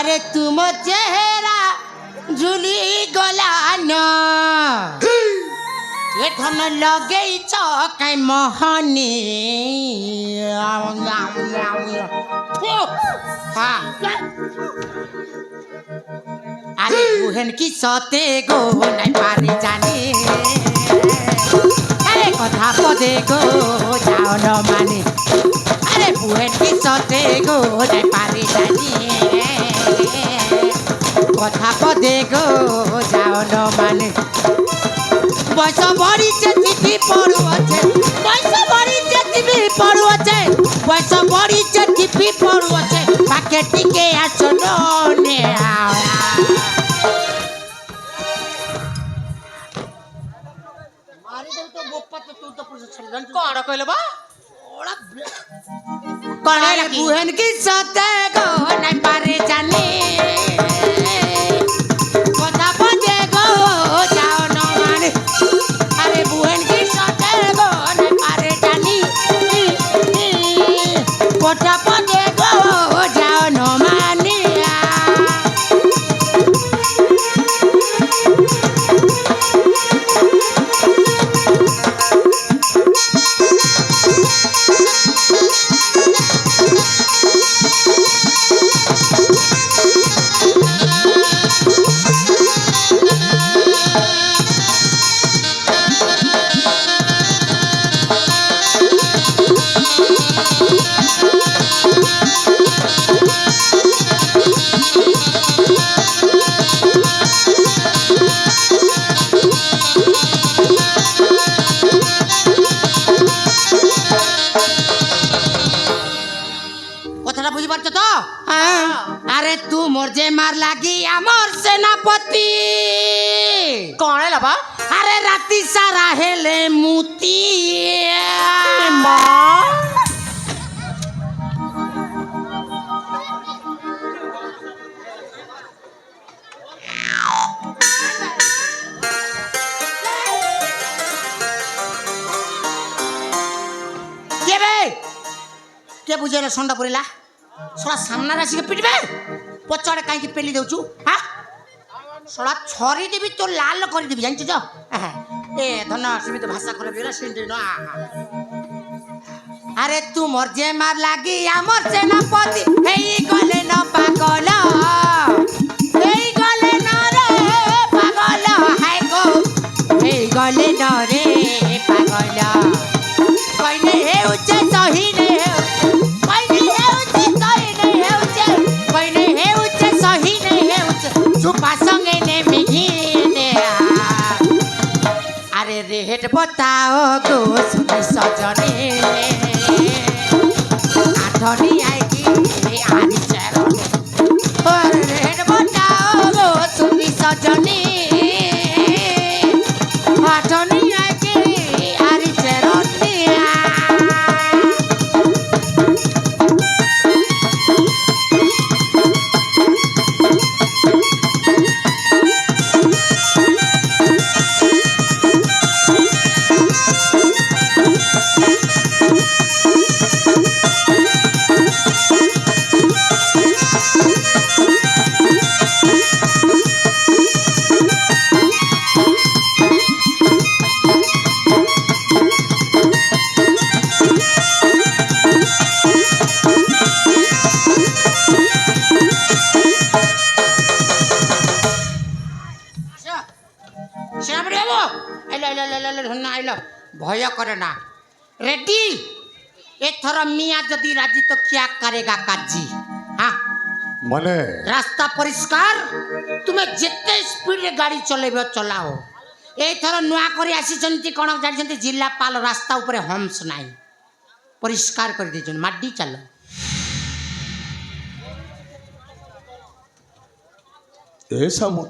আরে তুম চেহারা ঝুলি গলান এ ধন লগেইছ কাই মোহনী আরে বুহেন কি সতে গো নাই পারি জানি আরে কথা পদে গো যাও ন মানে আরে বুহেন কি সতে গো নাই পারি জানি কথা পদে গো যাও ন মানে বয়স বড়িছে টিভি পড়ুছে বয়স বড়িছে টিভি পড়ুছে বয়স বড়িছে টিভি পড়ুছে পাকে টিকে আসো নে कौन कहले बा कौन बुहन की सते गो नहीं पारे जाने कोथा पदे गो जाओ न माने अरे बुहन की सते गो नहीं पारे जानी कोथा पदे गो जाओ न माने अरे तू मोर जे मार लागी आमर सेनापति कौन है लबा अरे राती सारा हेले मुती मां के बे के बुझेला संडा पड़िला सड़ा सामना राशि के पिटबे पचड़े कहीं पेली देउछु हां सड़ा छरी देबी तो लाल कर देबी जानछ जो ए धन सीमित भाषा करे बेला सिंडी न अरे तू मोर जे मार लागी हमर सेनापति हेई गले न पागल हेई गले न रे पागल हाय गो हेई गले न रे पागल कइने हेउचे सही ने संगे ने मिघिने अरे रेट बताओ गो सुनी सजने आठनी आएगी आरी चरने रेट बताओ गो सुनी सजने आठनी आएगी आरी चरने भय करे ना रेडी एथर मिया जदि राजी तो क्या करेगा काजी हाँ माने रास्ता परिष्कार तुम्हें जिते स्पीड रे गाड़ी चलेबो चलाओ एथर नुआ करी आसीचंती कोन जानिचंती जिल्लापाल रास्ता ऊपर हम्स नाही परिष्कार कर देछन माड्डी चलो ऐसा